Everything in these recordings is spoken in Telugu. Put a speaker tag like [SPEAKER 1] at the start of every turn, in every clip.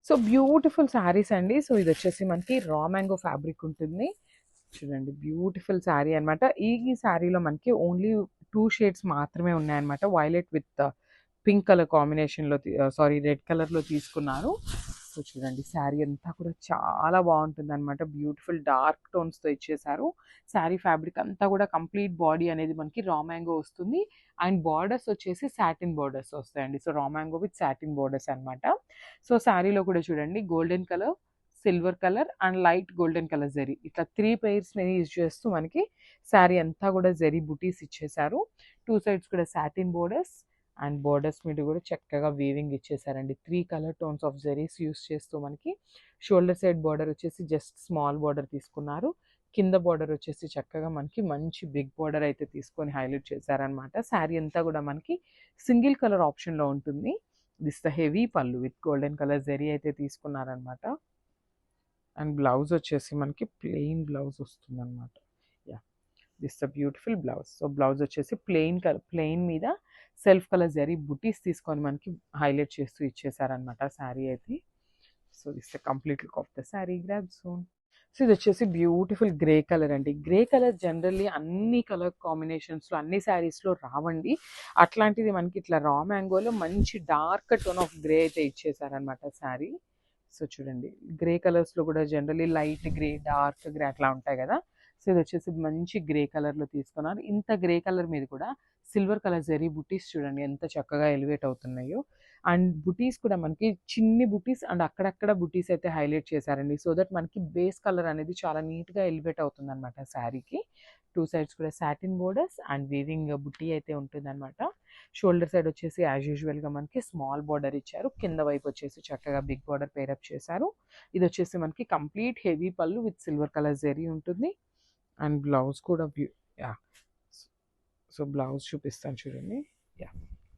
[SPEAKER 1] సో బ్యూటిఫుల్ శారీస్ అండి. సో ఇది వచ్చేసి మనకి రా మ్యాంగో ఫ్యాబ్రిక్ ఉంటుంది. చూడండి బ్యూటిఫుల్ శారీ అనమాట. ఈ శారీలో మనకి ఓన్లీ 2 షేడ్స్ మాత్రమే ఉన్నాయన్నమాట. వైలెట్ విత్ పింక్ కలర్ కాంబినేషన్లో సారీ రెడ్ కలర్లో తీసుకున్నారు. సో చూడండి శారీ అంతా కూడా చాలా బాగుంటుంది అనమాట. బ్యూటిఫుల్ డార్క్ టోన్స్తో ఇచ్చేసారు. శారీ ఫ్యాబ్రిక్ అంతా కూడా కంప్లీట్ బాడీ అనేది మనకి రా మ్యాంగో వస్తుంది. అండ్ బార్డర్స్ వచ్చేసి సాటిన్ బార్డర్స్ వస్తాయండి. So raw mango with satin borders అనమాట. సో శారీలో కూడా చూడండి golden colour, silver colour and light golden colour zari, ఇట్లా 3 పెయిర్స్ని యూజ్ చేస్తూ మనకి శారీ అంతా కూడా జరీ బుటీస్ ఇచ్చేసారు. 2 సైడ్స్ కూడా సాటిన్ బోర్డర్స్ అండ్ బోర్డర్స్ మీద కూడా చక్కగా వీవింగ్ ఇచ్చేసారండి. 3 colour tones of zaris use చేస్తూ మనకి షోల్డర్ సైడ్ బార్డర్ వచ్చేసి జస్ట్ స్మాల్ బార్డర్ తీసుకున్నారు. కింద బార్డర్ వచ్చేసి చక్కగా మనకి మంచి బిగ్ బార్డర్ అయితే తీసుకొని హైలైట్ చేశారనమాట. శారీ అంతా కూడా మనకి సింగిల్ కలర్ ఆప్షన్లో ఉంటుంది. దిస్ ద హెవీ పళ్ళు విత్ గోల్డెన్ కలర్ జరీ అయితే తీసుకున్నారనమాట. అండ్ బ్లౌజ్ వచ్చేసి మనకి ప్లెయిన్ బ్లౌజ్ వస్తుంది అనమాట. Yeah, this the beautiful blouse. So blouse వచ్చేసి ప్లెయిన్ మీద సెల్ఫ్ కలర్ జరీ బుటీస్ తీసుకొని మనకి హైలైట్ చేస్తూ ఇచ్చేసారనమాట శారీ అయితే. So this the complete look of the sari. Grab soon. So ఇది వచ్చేసి బ్యూటిఫుల్ గ్రే కలర్ అండి. గ్రే కలర్ జనరల్లీ అన్ని కలర్ కాంబినేషన్స్లో అన్ని శారీస్లో రావండి. అట్లాంటిది మనకి ఇట్లా రా మ్యాంగోలో మంచి డార్క్ టోన్ ఆఫ్ గ్రే అయితే ఇచ్చేసారనమాట శారీ. సో చూడండి గ్రే కలర్స్లో కూడా generally light grey, dark grey అట్లా ఉంటాయి కదా. సో ఇది వచ్చేసి మంచి గ్రే కలర్లో తీసుకున్నారు. ఇంత గ్రే కలర్ మీద కూడా సిల్వర్ కలర్ జరీ బుటీస్ చూడండి ఎంత చక్కగా ఎలివేట్ అవుతున్నాయో. అండ్ బుటీస్ కూడా మనకి చిన్ని బుటీస్ అండ్ అక్కడక్కడ బుటీస్ అయితే హైలైట్ చేశారండి. సో దట్ మనకి బేస్ కలర్ అనేది చాలా నీట్గా ఎలివేట్ అవుతుంది అనమాట శారీకి. 2 సైడ్స్ కూడా సాటిన్ బోర్డర్స్ అండ్ వీవింగ్ బుటీ అయితే ఉంటుందన్నమాట. షోల్డర్ సైడ్ వచ్చేసి యాజ్ యూజువల్గా మనకి స్మాల్ బార్డర్ ఇచ్చారు. కింద వైపు వచ్చేసి చక్కగా బిగ్ బార్డర్ పేరప్ చేశారు. ఇది వచ్చేసి మనకి కంప్లీట్ హెవీ పళ్ళు విత్ సిల్వర్ కలర్ జరీ ఉంటుంది. అండ్ బ్లౌజ్ కూడా యా, సో బ్లౌజ్ చూపిస్తాను చూడండి. Yeah,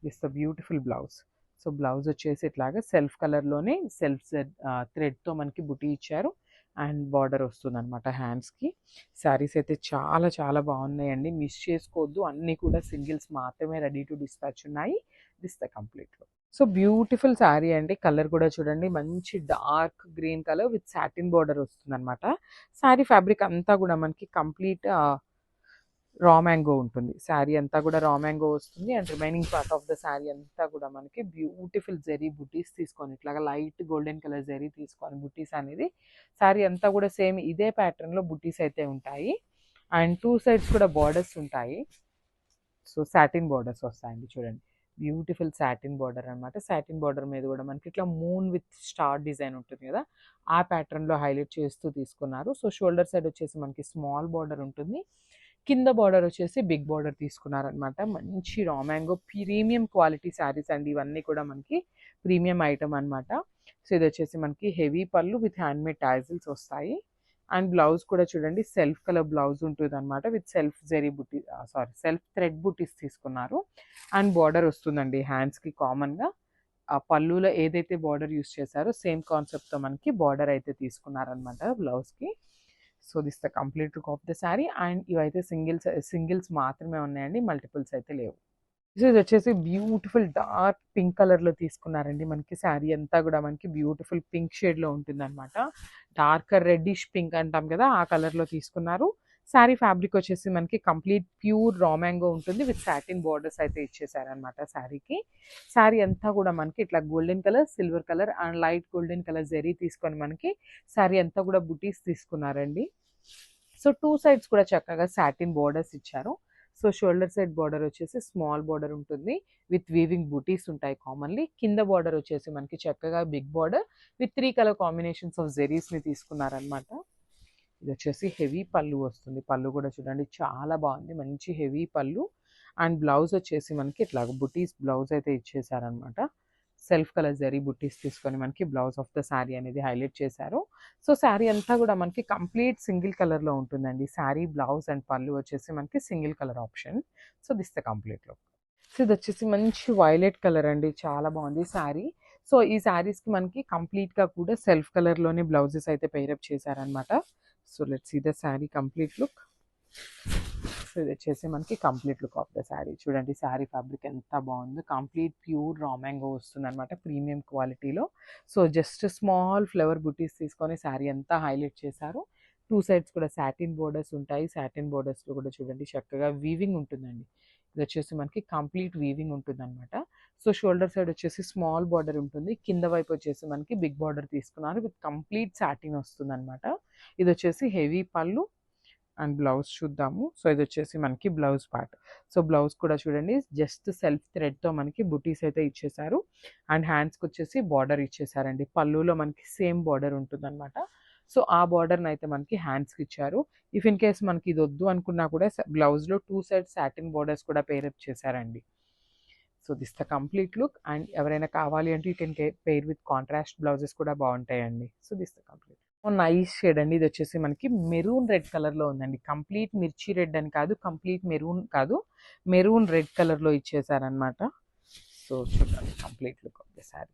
[SPEAKER 1] this the beautiful blouse. So blouse వచ్చేసి ఇట్లాగా సెల్ఫ్ కలర్లోనే సెల్ఫ్ థ్రెడ్తో మనకి బుటీ ఇచ్చారు. అండ్ బార్డర్ వస్తుంది అనమాట హ్యాండ్స్కి. శారీస్ అయితే చాలా చాలా బాగున్నాయండి. మిస్ చేసుకోవద్దు. అన్నీ కూడా సింగిల్స్ మాత్రమే రెడీ టు డిస్పాచ్ ఉన్నాయి. This the complete look. So beautiful sari అండి. కలర్ కూడా చూడండి మంచి dark green colour with satin border వస్తుంది అనమాట. శారీ ఫ్యాబ్రిక్ అంతా కూడా మనకి కంప్లీట్ రా మ్యాంగో ఉంటుంది. శారీ అంతా కూడా రా మ్యాంగో వస్తుంది. And remaining part of the sari అంతా కూడా మనకి బ్యూటిఫుల్ జరీ బుటీస్ తీసుకొని ఇట్లాగా లైట్ గోల్డెన్ కలర్ జరీ తీసుకొని బుటీస్ అనేది శారీ అంతా కూడా సేమ్ ఇదే ప్యాటర్న్లో బుటీస్ అయితే ఉంటాయి. అండ్ 2 సైడ్స్ కూడా బార్డర్స్ ఉంటాయి. సో సాటిన్ బార్డర్స్ వస్తాయండి చూడండి. బ్యూటిఫుల్ సాటిన్ బార్డర్ అనమాట. సాటిన్ బార్డర్ మీద కూడా మనకి ఇట్లా మూన్ విత్ స్టార్ డిజైన్ ఉంటుంది కదా, ఆ ప్యాటర్న్లో హైలైట్ చేస్తూ తీసుకున్నారు. సో షోల్డర్ సైడ్ వచ్చేసి మనకి స్మాల్ బార్డర్ ఉంటుంది. కింద బార్డర్ వచ్చేసి బిగ్ బార్డర్ తీసుకున్నారనమాట. మంచి raw mango premium quality saris అండి ఇవన్నీ కూడా మనకి ప్రీమియం ఐటమ్ అనమాట. సో ఇది వచ్చేసి మనకి హెవీ పళ్ళు విత్ హ్యాండ్మేడ్ టాజిల్స్ వస్తాయి. అండ్ బ్లౌజ్ కూడా చూడండి సెల్ఫ్ కలర్ బ్లౌజ్ ఉంటుంది అనమాట విత్ సెల్ఫ్ జరీ బుట్టి సెల్ఫ్ థ్రెడ్ బుటీస్ తీసుకున్నారు. అండ్ బార్డర్ వస్తుందండి హ్యాండ్స్కి కామన్గా. ఆ పళ్ళులో ఏదైతే బార్డర్ యూస్ చేశారో సేమ్ కాన్సెప్ట్తో మనకి బార్డర్ అయితే తీసుకున్నారనమాట బ్లౌజ్కి. So this the complete look of the sari. And ఇవైతే సింగిల్స్ మాత్రమే ఉన్నాయండి, మల్టిపుల్స్ అయితే లేవు. సో ఇది వచ్చేసి బ్యూటిఫుల్ డార్క్ పింక్ కలర్లో తీసుకున్నారండి. మనకి శారీ అంతా కూడా మనకి బ్యూటిఫుల్ పింక్ షేడ్లో ఉంటుంది అనమాట. డార్కర్ రెడ్డిష్ పింక్ అంటాం కదా, ఆ కలర్లో తీసుకున్నారు. శారీ ఫ్యాబ్రిక్ వచ్చేసి మనకి కంప్లీట్ ప్యూర్ రా మ్యాంగో ఉంటుంది విత్ సాటిన్ బార్డర్స్ అయితే ఇచ్చేసారనమాట శారీకి. శారీ అంతా కూడా మనకి ఇట్లా golden colour, silver colour and light golden colour zari తీసుకొని మనకి శారీ అంతా కూడా బుటీస్ తీసుకున్నారండి. సో 2 సైడ్స్ కూడా చక్కగా సాటిన్ బార్డర్స్ ఇచ్చారు. సో షోల్డర్ సైడ్ బార్డర్ వచ్చేసి స్మాల్ బార్డర్ ఉంటుంది విత్ వీవింగ్ బుటీస్ ఉంటాయి కామన్లీ. కింద బార్డర్ వచ్చేసి మనకి చక్కగా big border with 3 colour combinations of జెరీస్ని తీసుకున్నారనమాట. ఇది వచ్చేసి హెవీ పళ్ళు వస్తుంది. పళ్ళు కూడా చూడండి చాలా బాగుంది, మంచి హెవీ పళ్ళు. అండ్ బ్లౌజ్ వచ్చేసి మనకి ఇట్లా బుటీస్ బ్లౌజ్ అయితే ఇచ్చేసారనమాట. సెల్ఫ్ కలర్ జరీ బుట్టీస్ తీసుకొని మనకి బ్లౌజ్ ఆఫ్ ద శారీ అనేది హైలైట్ చేశారు. సో శారీ అంతా కూడా మనకి కంప్లీట్ సింగిల్ కలర్లో ఉంటుందండి. శారీ బ్లౌజ్ అండ్ పళ్ళు వచ్చేసి మనకి single colour option. So this the complete look. So ఇది వచ్చేసి మంచి వైలెట్ కలర్ అండి, చాలా బాగుంది శారీ. సో ఈ శారీస్కి మనకి కంప్లీట్గా కూడా సెల్ఫ్ కలర్లోనే బ్లౌజెస్ అయితే పేరప్ చేశారనమాట. So let's see the sari complete look. ఇది వచ్చేసి మనకి complete look of the sari. చూడండి శారీ ఫ్యాబ్రిక్ ఎంత బాగుందో, కంప్లీట్ ప్యూర్ రా మ్యాంగో వస్తుంది అనమాట, ప్రీమియం క్వాలిటీలో. సో జస్ట్ స్మాల్ ఫ్లవర్ బుటీస్ తీసుకొని శారీ అంతా హైలైట్ చేశారు. టూ సైడ్స్ కూడా సాటిన్ బోర్డర్స్ ఉంటాయి. సాటిన్ బోర్డర్స్లో కూడా చూడండి చక్కగా వీవింగ్ ఉంటుందండి. ఇది వచ్చేసి మనకి కంప్లీట్ వీవింగ్ ఉంటుంది అనమాట. సో షోల్డర్ సైడ్ వచ్చేసి స్మాల్ బార్డర్ ఉంటుంది, కింద వైపు వచ్చేసి మనకి బిగ్ బార్డర్ తీసుకున్నారు విత్ కంప్లీట్ సాటిన్ వస్తుంది అనమాట. ఇది వచ్చేసి హెవీ పళ్ళు అండ్ బ్లౌజ్ చూద్దాము. సో ఇది వచ్చేసి మనకి బ్లౌజ్ పార్ట్. సో బ్లౌజ్ కూడా చూడండి జస్ట్ సెల్ఫ్ థ్రెడ్తో మనకి బుటీస్ అయితే ఇచ్చేసారు. అండ్ హ్యాండ్స్కి వచ్చేసి బార్డర్ ఇచ్చేసారండి. పళ్ళులో మనకి సేమ్ బార్డర్ ఉంటుంది అనమాట. సో ఆ బార్డర్ని అయితే మనకి హ్యాండ్స్కి ఇచ్చారు. ఇఫ్ ఇన్ కేస్ మనకి ఇది వద్దు అనుకున్నా కూడా బ్లౌజ్లో టూ సైడ్ సాటిన్ బార్డర్స్ కూడా పేరప్ చేశారండి. So this the complete look. And ఎవరైనా కావాలి అంటే you can pair with contrast blouses కూడా బాగుంటాయండి. So this the complete nice shade అండి. ఇది వచ్చేసి మనకి మెరూన్ రెడ్ కలర్లో ఉందండి. కంప్లీట్ మిర్చి రెడ్ అని కాదు, కంప్లీట్ మెరూన్ కాదు, మెరూన్ రెడ్ కలర్లో ఇచ్చేసారనమాట. సో చూడండి complete look of the sari.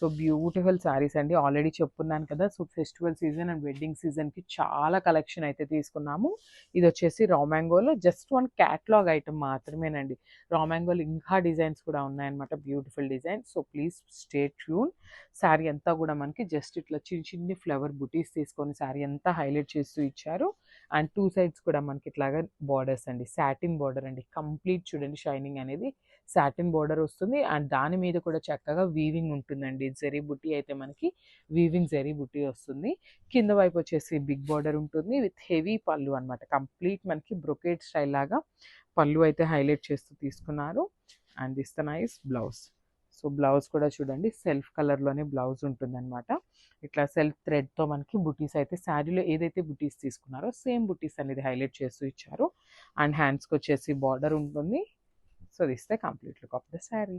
[SPEAKER 1] So beautiful saris అండి. ఆల్రెడీ చెప్పున్నాను కదా, so festival season and wedding సీజన్కి చాలా కలెక్షన్ అయితే తీసుకున్నాము. ఇది వచ్చేసి రా మ్యాంగోలో జస్ట్ వన్ క్యాట్లాగ్ ఐటమ్ మాత్రమేనండి. రా మ్యాంగోలో ఇంకా డిజైన్స్ కూడా ఉన్నాయన్నమాట, beautiful design. So please stay tune. Sari అంతా కూడా మనకి జస్ట్ ఇట్లా చిన్న చిన్ని ఫ్లవర్ బుటీస్ తీసుకొని శారీ అంతా హైలైట్ చేస్తూ ఇచ్చారు. అండ్ టూ సైడ్స్ కూడా మనకి ఇట్లాగా బార్డర్స్ అండి, సాటిన్ బార్డర్ అండి. కంప్లీట్ చూడండి షైనింగ్ అనేది సాటిన్ బార్డర్ వస్తుంది. అండ్ దాని మీద కూడా చక్కగా వీవింగ్ ఉంటుందండి. జరీ బుట్టి అయితే మనకి వీవింగ్ జరీ బుట్టి వస్తుంది. కింద వైపు వచ్చేసి బిగ్ బార్డర్ ఉంటుంది విత్ హెవీ పళ్ళు అనమాట. కంప్లీట్ మనకి బ్రొకేట్ స్టైల్ లాగా పళ్ళు అయితే హైలైట్ చేస్తూ తీసుకున్నారు. And this the nice blouse. So blouse కూడా చూడండి సెల్ఫ్ కలర్లోనే బ్లౌజ్ ఉంటుందన్నమాట. ఇట్లా సెల్ఫ్ థ్రెడ్తో మనకి బుటీస్ అయితే శారీలో ఏదైతే బుటీస్ తీసుకున్నారో సేమ్ బుటీస్ అనేది హైలైట్ చేస్తూ ఇచ్చారు. అండ్ హ్యాండ్స్కి వచ్చేసి బార్డర్ ఉంటుంది. So this the complete look of the sari.